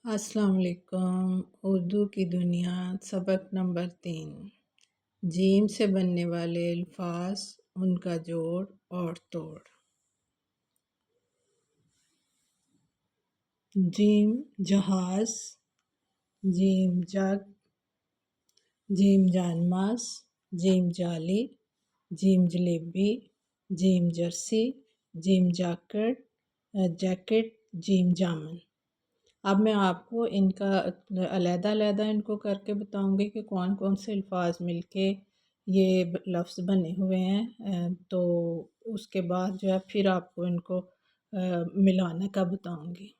अस्सलाम वालेकुम। उर्दू की दुनिया सबक नंबर 3। जीम से बनने वाले अल्फाज, उनका जोड़ और तोड़। जीम जहाज, जीम जग, जीम जानमास, जीम जाली, जीम जलेबी, जीम जर्सी, जीम जैकेट, जीम जामन। अब मैं आपको इनका अलग-अलग इनको करके बताऊंगी कि कौन कौन से अल्फाज मिलके ये लफ्ज़ बने हुए हैं। तो उसके बाद जो है फिर आपको इनको मिलाने का बताऊंगी।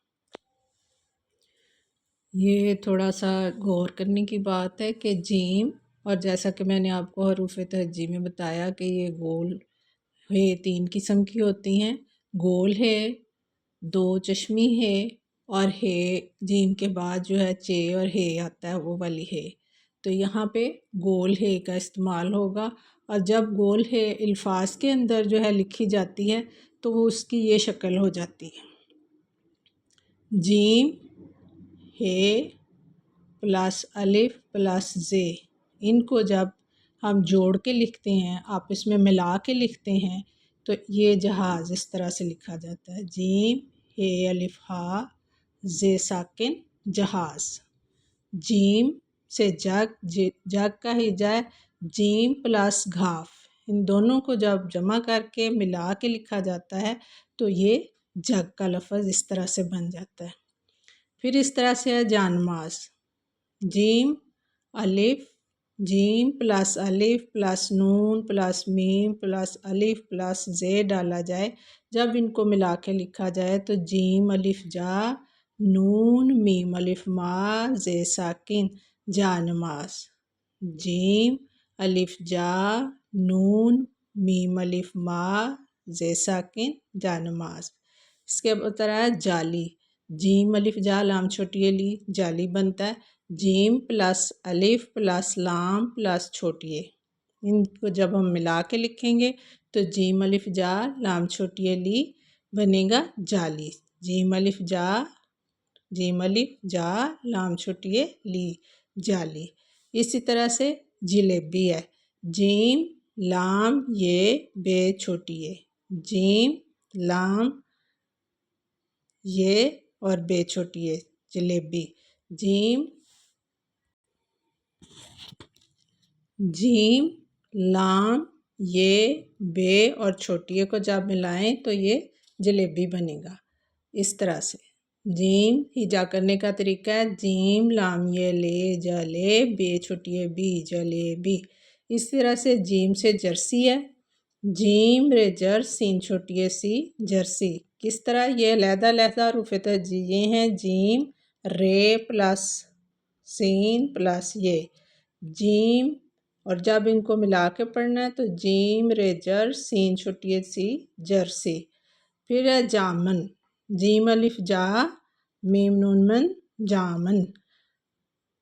ये थोड़ा सा गौर करने की बात है कि जीम, और जैसा कि मैंने आपको हरूफ तहज्जी में बताया कि ये गोल है, 3 किस्म की होती हैं। गोल है, 2 चश्मी है, और है जीम के बाद जो है चे और है आता है, वो वाली है। तो यहाँ पे गोल है का इस्तेमाल होगा। और जब गोल है अल्फाज के अंदर जो है लिखी जाती है तो वो उसकी ये शक्ल हो जाती है। जीम है प्लस अलिफ प्लस जे। इनको जब हम जोड़ के लिखते हैं, आपस में मिला के लिखते हैं, तो ये जहाज़ इस तरह से लिखा जाता है। जीम हे अलिफ हा जे साकिन जहाज़। जीम से जग, जग का ही जाए, जीम प्लस घाफ, इन दोनों को जब जमा करके मिला के लिखा जाता है तो ये जग का लफ्ज़ इस तरह से बन जाता है। फिर इस तरह से है जानमाज। जीम अलिफ, जीम प्लस अलिफ प्लस नून प्लस मीम प्लस अलिफ प्लस जे डाला जाए, जब इनको मिला के लिखा जाए तो जीम अलिफ जा, नून मीम अलिफ मा, जे साकिन जानमाज। जीम अलिफ जा, नून मीम अलिफ मा, जे साकिन जानमाज। इसके तरह है जाली। जीम अलिफ जा लाम छोटी ली, जाली बनता है। जीम प्लस अलिफ प्लस लाम प्लस छोटी, इनको जब हम मिला के लिखेंगे तो जीम अलिफ जा लाम छोटी ली बनेगा जाली। जीम अलिफ जा, जीम अलिफ जा लाम छोटी ली, जाली। इसी तरह से जलेबी है। जीम लाम ये बे छोटी है, जीम लाम ये और बे छोटी है, जलेबी। जीम जीम लाम ये बे और छोटी ए को जब मिलाएं तो ये जलेबी बनेगा इस तरह से। जीम हिजा करने का तरीका है, जीम लाम ये ले जले बे छोटी ए बी जलेबी। इस तरह से जीम से जर्सी है। जीम रे जर सीन छोटी ए सी जर्सी। किस तरह ये अलहदा रूफ़े तहज्जी ये हैं। जीम रे प्लस सीन प्लस ये, जीम, और जब इनको मिला के पढ़ना है तो जीम रेजर सीन छोटी सी जर्सी। फिर है जामन। जीम अलिफ जा मीम नून मन जामन।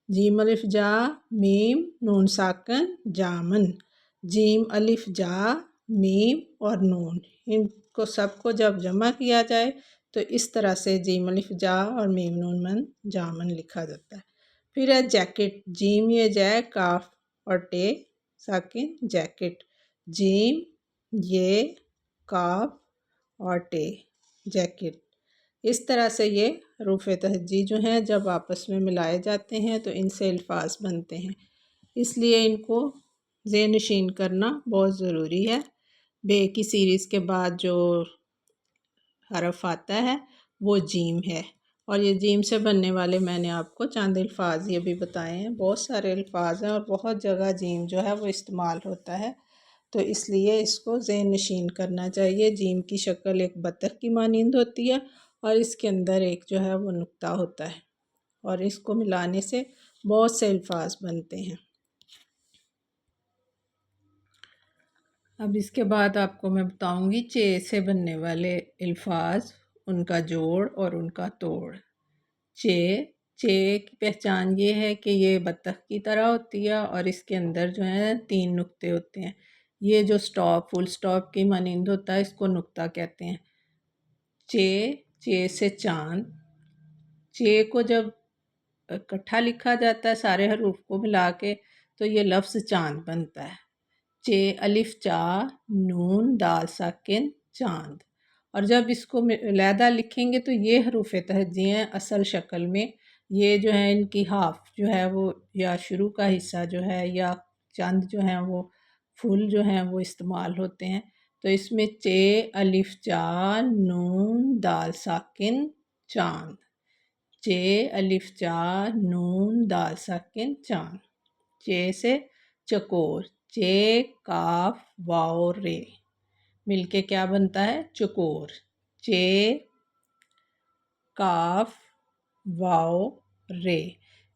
जीम अलिफ जा मीम नून साकन जामन। जीम अलिफ जा मीम और नून, इनको सबको जब जमा किया जाए तो इस तरह से जीम अलिफ जा और मीम नून मन जामन लिखा जाता है। फिर है जैकेट। जीम ये जै काफ और टे साकिन जैकेट। जीम ये काफ और टे जैकेट। इस तरह से ये हरूफ़ तहज्जी जो हैं जब आपस में मिलाए जाते हैं तो इनसे अल्फाज बनते हैं, इसलिए इनको ज़ेहन नशीन करना बहुत ज़रूरी है। बे की सीरीज़ के बाद जो हरफ आता है वो जीम है, और ये जीम से बनने वाले मैंने आपको चंद अल्फाज ये भी बताए हैं। बहुत सारे अल्फाज हैं और बहुत जगह जीम जो है वो इस्तेमाल होता है, तो इसलिए इसको ज़ेहन नशीन करना चाहिए। जीम की शक्ल एक बतख की मानिंद होती है और इसके अंदर एक जो है वो नुक्ता होता है, और इसको मिलाने से बहुत से अल्फाज बनते हैं। अब इसके बाद आपको मैं बताऊंगी चे से बनने वाले अल्फाज, उनका जोड़ और उनका तोड़। चे, चे की पहचान ये है कि ये बतख की तरह होती है और इसके अंदर जो है 3 नुक्ते होते हैं। ये जो स्टॉप, फुल स्टॉप की मानिंद होता है, इसको नुक्ता कहते हैं। चे, चे से चांद। चे को जब اکٹھا لکھا جاتا ہے سارے حروف کو ملا کے تو یہ لفظ چاند بنتا ہے۔ چ الف چا نون دال ساکن چاند۔ اور جب اس کو علیحدہ لکھیں گے تو یہ حروف تہجی ہیں اصل شکل میں، یہ جو ہے ان کی ہاف جو ہے وہ یا شروع کا حصہ جو ہے یا چند جو ہیں وہ پھول جو ہیں وہ استعمال ہوتے ہیں۔ تو اس میں چ الف چا نون دال ساکن چاند، چ الف چا نون دال ساکن چاند۔ چ سے چکور، چ کاف واو رے مل کے کیا بنتا ہے؟ چکور۔ چ کاف واو رے،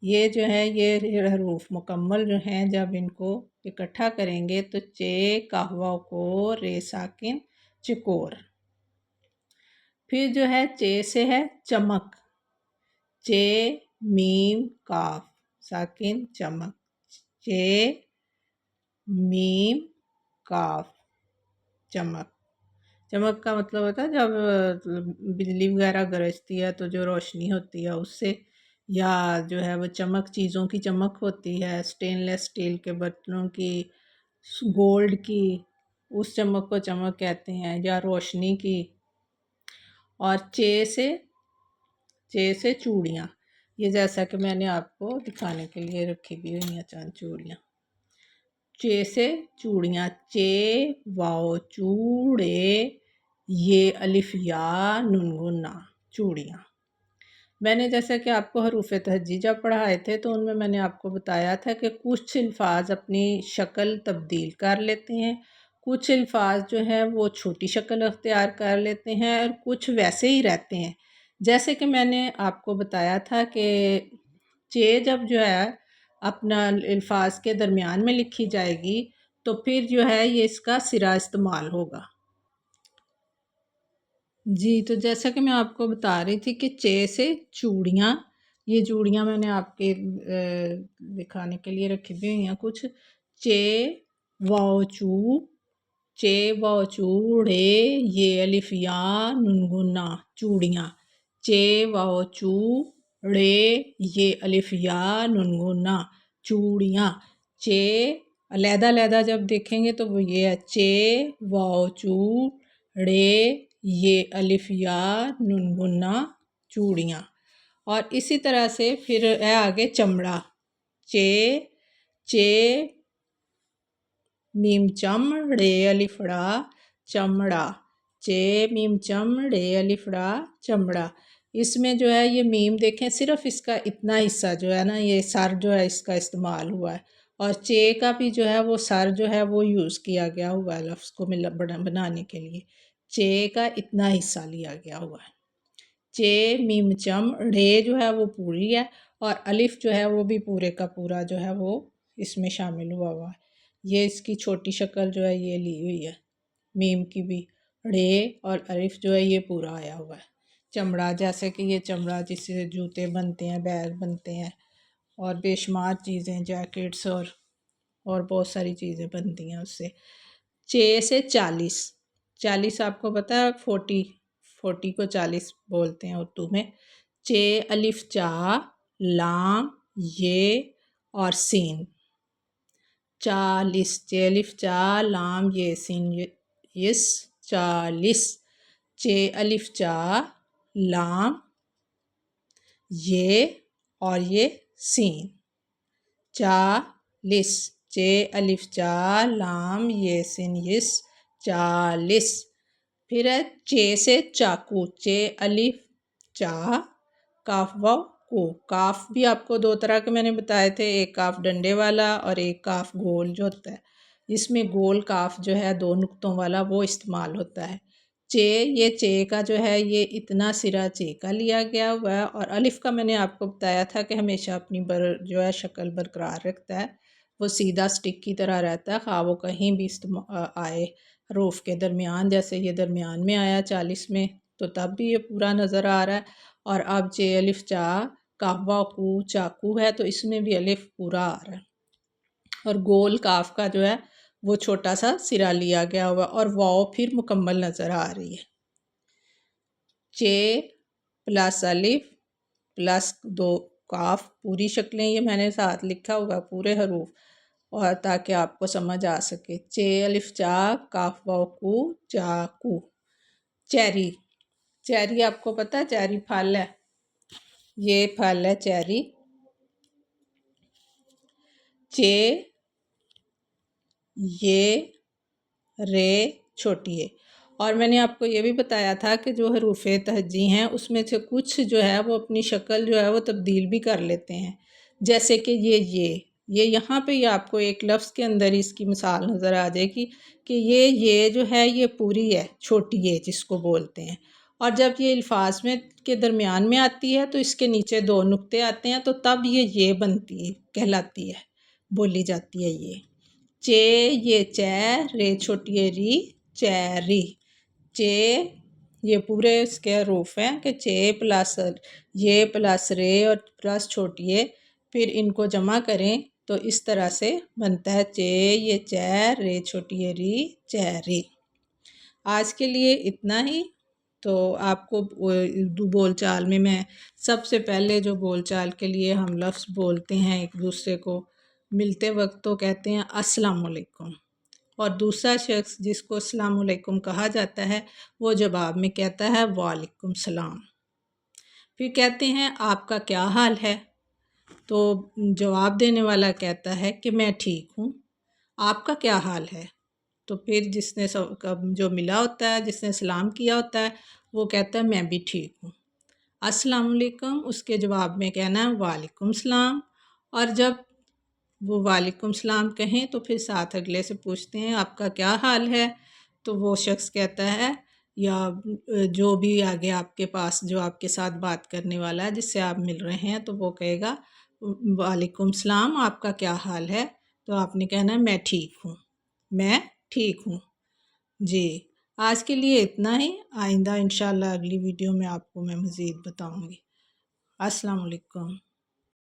یہ جو ہے یہ حروف مکمل جو ہیں جب ان کو اکٹھا کریں گے تو چ کاف واو کو رے ساکن چکور۔ پھر جو ہے چ سے ہے چمک، چ میم کاف ساکن چمک، چ میم کاف چمک۔ چمک کا مطلب ہوتا ہے جب بجلی وغیرہ گرجتی ہے تو جو روشنی ہوتی ہے اس سے، یا جو ہے وہ چمک چیزوں کی چمک ہوتی ہے، سٹین لیس اسٹیل کے برتنوں کی، گولڈ کی، اس چمک کو چمک کہتے ہیں، یا روشنی کی۔ اور چ سے چوڑیاں، یہ جیسا کہ میں نے آپ کو دکھانے کے لیے رکھی بھی ہوئی ہیں چند چوڑیاں۔ چ سے چوڑیاں، چ واو چوڑے یہ الف یا ننگنا چوڑیاں۔ میں نے جیسا کہ آپ کو حروف تہجی جب پڑھائے تھے تو ان میں نے آپ کو بتایا تھا کہ کچھ الفاظ اپنی شکل تبدیل کر لیتے ہیں، کچھ الفاظ جو ہیں وہ چھوٹی شکل اختیار کر لیتے ہیں اور کچھ ویسے ہی رہتے ہیں۔ جیسے کہ میں نے آپ کو بتایا تھا کہ چ جب جو ہے اپنا الفاظ کے درمیان میں لکھی جائے گی تو پھر جو ہے یہ اس کا سرا استعمال ہوگا۔ جی تو جیسا کہ میں آپ کو بتا رہی تھی کہ چ سے چوڑیاں، یہ چوڑیاں میں نے آپ کے دکھانے کے لیے رکھی بھی ہوئی ہیں کچھ۔ چ واو چو، چ واو چوڑے یہ الف یا ننگنا چوڑیاں، چ واو چوڑے یہ الف یا ننگنا چوڑیاں۔ چ علیحدہ علیحدہ جب دیکھیں گے تو وہ یہ ہے چ واو چوڑے یہ الف یا ننگنا چوڑیاں۔ اور اسی طرح سے پھر ہے آگے چمڑا، چ میم چم ڑے الف ڑا چمڑا، چ میم چم ڑے الف ڑا چمڑا۔ اس میں جو ہے یہ میم دیکھیں صرف اس کا اتنا حصہ جو ہے نا یہ سر جو ہے اس کا استعمال ہوا ہے، اور چ کا بھی جو ہے وہ سر جو ہے وہ یوز کیا گیا ہوا ہے لفظ کو بنانے کے لیے، چ کا اتنا حصہ لیا گیا ہوا ہے۔ چ میم چم ڑے جو ہے وہ پوری ہے، اور الف جو ہے وہ بھی پورے کا پورا جو ہے وہ اس میں شامل ہوا ہوا ہے۔ یہ اس کی چھوٹی شکل جو ہے یہ لی ہوئی ہے، میم کی بھی، ڑے اور الف جو ہے یہ پورا آیا ہوا ہے۔ چمڑا، جیسے کہ یہ چمڑا جس سے جوتے بنتے ہیں، بیگ بنتے ہیں، اور بے شمار چیزیں، جیکٹس اور بہت ساری چیزیں بنتی ہیں اس سے۔ چ سے 40، 40 آپ کو پتہ ہے 40 کو 40 بولتے ہیں اردو میں۔ چ الف چا لام یہ اور سین، 40، چ الف چا لام یہ سین یس 40، چ الف چا لام یہ اور یہ سین 40، چ الف چا لام یہ سین یس 40۔ پھر ہے چ سے چاقو، چ الف چا کاف واو کو، کاف بھی آپ کو دو طرح کے میں نے بتائے تھے، ایک کاف ڈنڈے والا اور ایک کاف گول جو ہوتا ہے، اس میں گول کاف جو ہے 2 نقطوں والا وہ استعمال ہوتا ہے۔ چ، یہ چ کا جو ہے یہ اتنا سرا چ کا لیا گیا ہوا ہے، اور الف کا میں نے آپ کو بتایا تھا کہ ہمیشہ اپنی جو ہے شکل برقرار رکھتا ہے، وہ سیدھا سٹک کی طرح رہتا ہے، خواہ وہ کہیں بھی آئے حروف کے درمیان، جیسے یہ درمیان میں آیا 40 میں تو تب بھی یہ پورا نظر آ رہا ہے، اور اب چ الف چا کاف واو کو چاقو ہے تو اس میں بھی الف پورا آ رہا ہے، اور گول کاف کا جو ہے وہ چھوٹا سا سرا لیا گیا ہوا، اور واو پھر مکمل نظر آ رہی ہے۔ چ پلس الف پلس 2 काफ पूरी शक्लें ये मैंने साथ लिखा हुआ पूरे हरूफ, और ताकि आपको समझ आ सके। चे अलिफ चा, काफ वाव कू, चाकू। चेरी, चेरी आपको पता है चेरी फल है, ये फल है चेरी। चे ये रे छोटी है। और मैंने आपको ये भी बताया था कि जो हरूफ तहजी हैं उसमें से कुछ जो है वो अपनी शक्ल जो है वो तब्दील भी कर लेते हैं। जैसे कि ये यहाँ पे ये आपको एक लफ्ज़ के अंदर इसकी मिसाल नज़र आ जाएगी कि ये जो है ये पूरी है, छोटी है जिसको बोलते हैं। और जब ये अल्फाज में के दरमियान में आती है तो इसके नीचे 2 नुक्ते आते हैं, तो तब ये बनती है, कहलाती है, बोली जाती है ये। चे ये चै, रे छोटी है री, चैरी। चे ये पूरे इसके हरूफ हैं कि चे प्लस ये प्लस रे और प्लस छोटी है, फिर इनको जमा करें तो इस तरह से बनता है चे ये चै, रे छोटी है री, चैरी। आज के लिए इतना ही। तो आपको बोलचाल में मैं सबसे पहले जो बोलचाल के लिए हम लफ्ज़ बोलते हैं एक दूसरे को मिलते वक्त तो कहते हैं अस्सलाम वालेकुम, और दूसरा शख्स जिसको अस्सलाम वालेकुम कहा जाता है वो जवाब में कहता है वालेकुम सलाम। फिर कहते हैं आपका क्या हाल है, तो जवाब देने वाला कहता है कि मैं ठीक हूँ। आपका क्या हाल है, तो फिर जिसने जो मिला होता है, जिसने सलाम किया होता है, वो कहता है मैं भी ठीक हूँ। अस्सलाम वालेकुम उसके जवाब में कहना है वालेकुम सलाम, और जब वो वालेकुम सलाम कहें तो फिर साथ अगले से पूछते हैं आपका क्या हाल है, तो वो शख्स कहता है या जो भी आगे आपके पास जो आपके साथ बात करने वाला है जिससे आप मिल रहे हैं, तो वो कहेगा वालेकुम सलाम आपका क्या हाल है, तो आपने कहना है मैं ठीक हूँ, मैं ठीक हूँ। जी, आज के लिए इतना ही। आइंदा इंशाल्लाह अगली वीडियो में आपको मैं मज़ीद बताऊँगी। अस्सलाम वालेकुम।